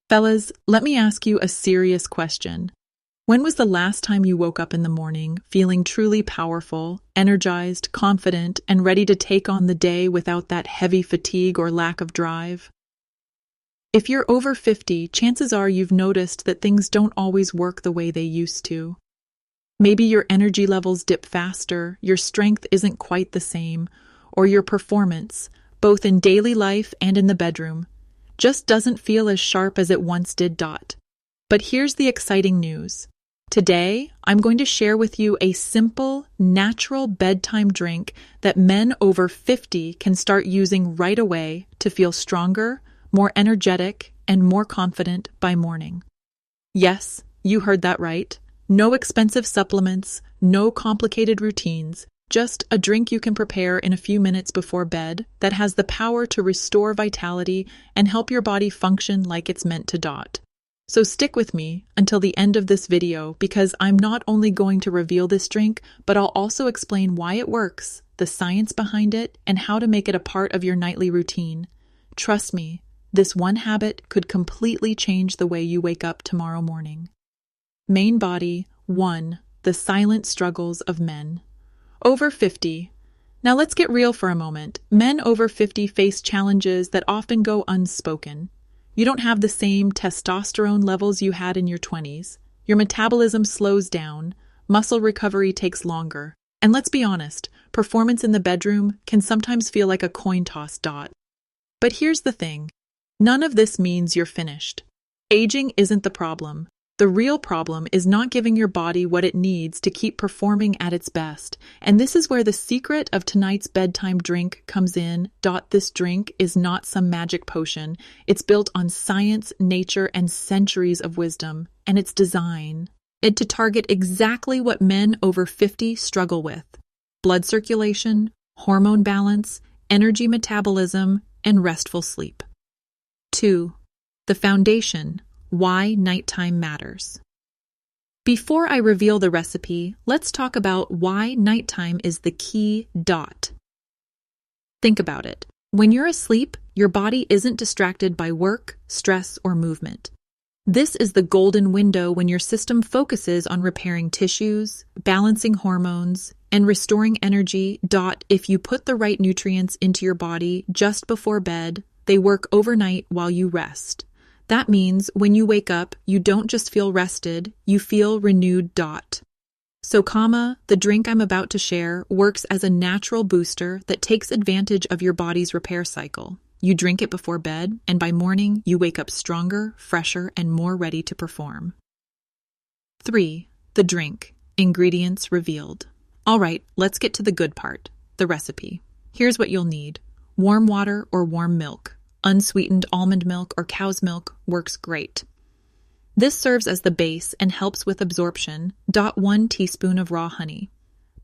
Fellas, let me ask you a serious question. When was the last time you woke up in the morning feeling truly powerful, energized, confident, and ready to take on the day without that heavy fatigue or lack of drive? If you're over 50, chances are you've noticed that things don't always work the way they used to. Maybe your energy levels dip faster, your strength isn't quite the same, or your performance, both in daily life and in the bedroom, just doesn't feel as sharp as it once did. But here's the exciting news. Today, I'm going to share with you a simple, natural bedtime drink that men over 50 can start using right away to feel stronger, more energetic, and more confident by morning. Yes, you heard that right. No expensive supplements, no complicated routines, just a drink you can prepare in a few minutes before bed that has the power to restore vitality and help your body function like it's meant to. So stick with me until the end of this video because I'm not only going to reveal this drink, but I'll also explain why it works, the science behind it, and how to make it a part of your nightly routine. Trust me, this one habit could completely change the way you wake up tomorrow morning. Main body 1. The silent struggles of men. Over 50. Now let's get real for a moment. Men over 50 face challenges that often go unspoken. You don't have the same testosterone levels you had in your 20s. Your metabolism slows down. Muscle recovery takes longer. And let's be honest, performance in the bedroom can sometimes feel like a coin toss. But here's the thing. None of this means you're finished. Aging isn't the problem. The real problem is not giving your body what it needs to keep performing at its best. And this is where the secret of tonight's bedtime drink comes in. This drink is not some magic potion. It's built on science, nature, and centuries of wisdom. And it's designed to target exactly what men over 50 struggle with: blood circulation, hormone balance, energy metabolism, and restful sleep. 2. The foundation. Why nighttime matters. Before I reveal the recipe, let's talk about why nighttime is the key. Think about it. When you're asleep, your body isn't distracted by work, stress, or movement. This is the golden window when your system focuses on repairing tissues, balancing hormones, and restoring energy. If you put the right nutrients into your body just before bed, they work overnight while you rest. That means when you wake up, you don't just feel rested, you feel renewed. So the drink I'm about to share works as a natural booster that takes advantage of your body's repair cycle. You drink it before bed, and by morning, you wake up stronger, fresher, and more ready to perform. 3. The drink. Ingredients revealed. All right, let's get to the good part, the recipe. Here's what you'll need. Warm water or warm milk. Unsweetened almond milk or cow's milk works great. This serves as the base and helps with absorption. 1 teaspoon of raw honey.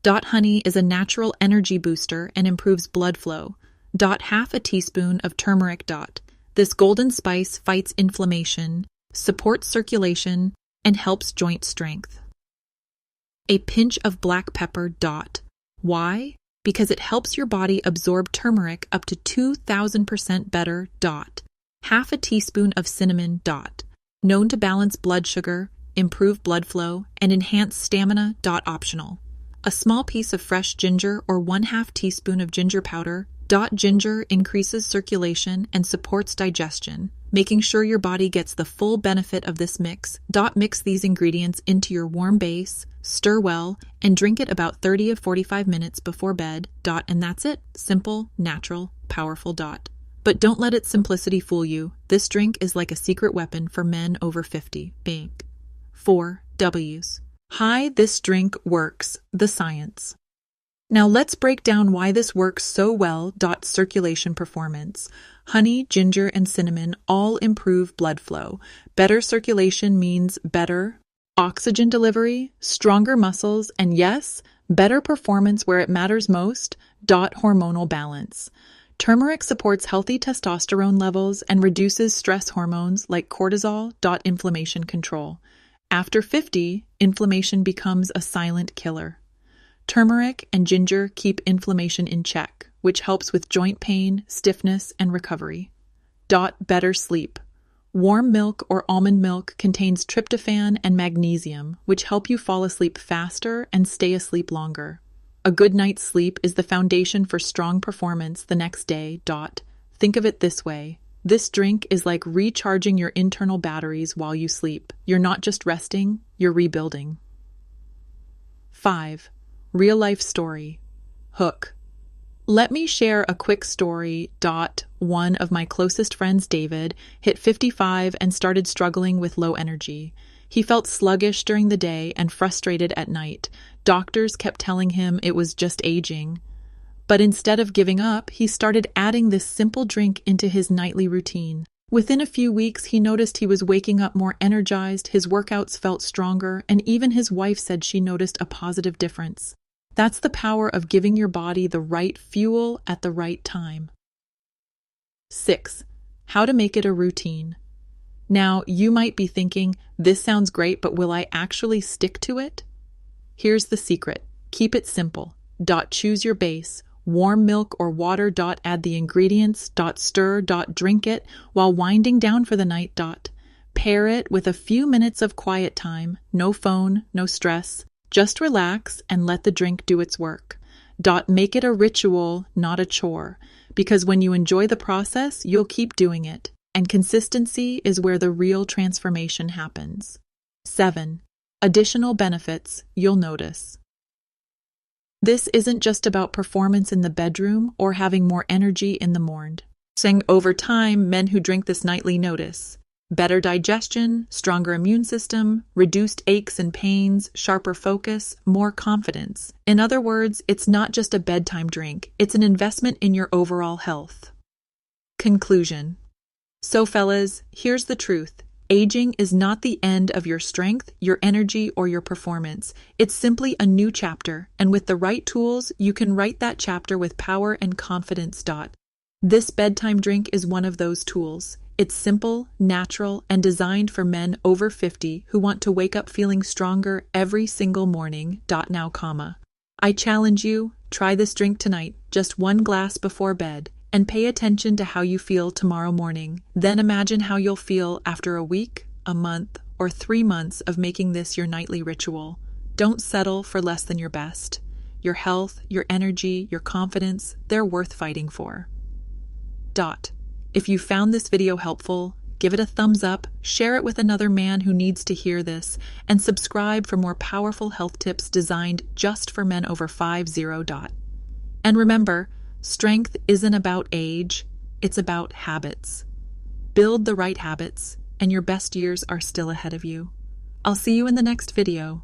Honey is a natural energy booster and improves blood flow. Half a teaspoon of turmeric. This golden spice fights inflammation, supports circulation, and helps joint strength. A pinch of black pepper. Why? Because it helps your body absorb turmeric up to 2,000% better. Half a teaspoon of cinnamon. Known to balance blood sugar, improve blood flow, and enhance stamina. Optional. A small piece of fresh ginger or 1/2 teaspoon of ginger powder. Ginger increases circulation and supports digestion, making sure your body gets the full benefit of this mix. Mix these ingredients into your warm base, stir well, and drink it about 30 to 45 minutes before bed. And that's it. Simple, natural, powerful. But don't let its simplicity fool you. This drink is like a secret weapon for men over 50. 4 W's. Hi, this drink works. The science. Now let's break down why this works so well. Circulation performance. Honey, ginger, and cinnamon all improve blood flow. Better circulation means better oxygen delivery, stronger muscles, and yes, better performance where it matters most. Hormonal balance. Turmeric supports healthy testosterone levels and reduces stress hormones like cortisol. Inflammation control. After 50, inflammation becomes a silent killer. Turmeric and ginger keep inflammation in check, which helps with joint pain, stiffness, and recovery. Better sleep. Warm milk or almond milk contains tryptophan and magnesium, which help you fall asleep faster and stay asleep longer. A good night's sleep is the foundation for strong performance the next day. Think of it this way. This drink is like recharging your internal batteries while you sleep. You're not just resting, you're rebuilding. 5. Real-life story. Hook. Let me share a quick story. One of my closest friends, David, hit 55 and started struggling with low energy. He felt sluggish during the day and frustrated at night. Doctors kept telling him it was just aging. But instead of giving up, he started adding this simple drink into his nightly routine. Within a few weeks, he noticed he was waking up more energized, his workouts felt stronger, and even his wife said she noticed a positive difference. That's the power of giving your body the right fuel at the right time. 6. How to make it a routine. Now, you might be thinking, this sounds great, but will I actually stick to it? Here's the secret. Keep it simple. Choose your base. Warm milk or water. Add the ingredients. Stir. Drink it while winding down for the night. Pair it with a few minutes of quiet time. No phone, no stress. Just relax and let the drink do its work. Make it a ritual, not a chore, because when you enjoy the process, you'll keep doing it, and consistency is where the real transformation happens. 7. Additional benefits you'll notice. This isn't just about performance in the bedroom or having more energy in the morning. Over time, men who drink this nightly notice better digestion, stronger immune system, reduced aches and pains, sharper focus, more confidence. In other words, it's not just a bedtime drink, it's an investment in your overall health. Conclusion. So fellas, here's the truth. Aging is not the end of your strength, your energy, or your performance. It's simply a new chapter, and with the right tools, you can write that chapter with power and confidence. This bedtime drink is one of those tools. It's simple, natural, and designed for men over 50 who want to wake up feeling stronger every single morning. I challenge you, try this drink tonight, just one glass before bed, and pay attention to how you feel tomorrow morning. Then imagine how you'll feel after a week, a month, or 3 months of making this your nightly ritual. Don't settle for less than your best. Your health, your energy, your confidence, they're worth fighting for. If you found this video helpful, give it a thumbs up, share it with another man who needs to hear this, and subscribe for more powerful health tips designed just for men over 50. And remember, strength isn't about age, it's about habits. Build the right habits, and your best years are still ahead of you. I'll see you in the next video.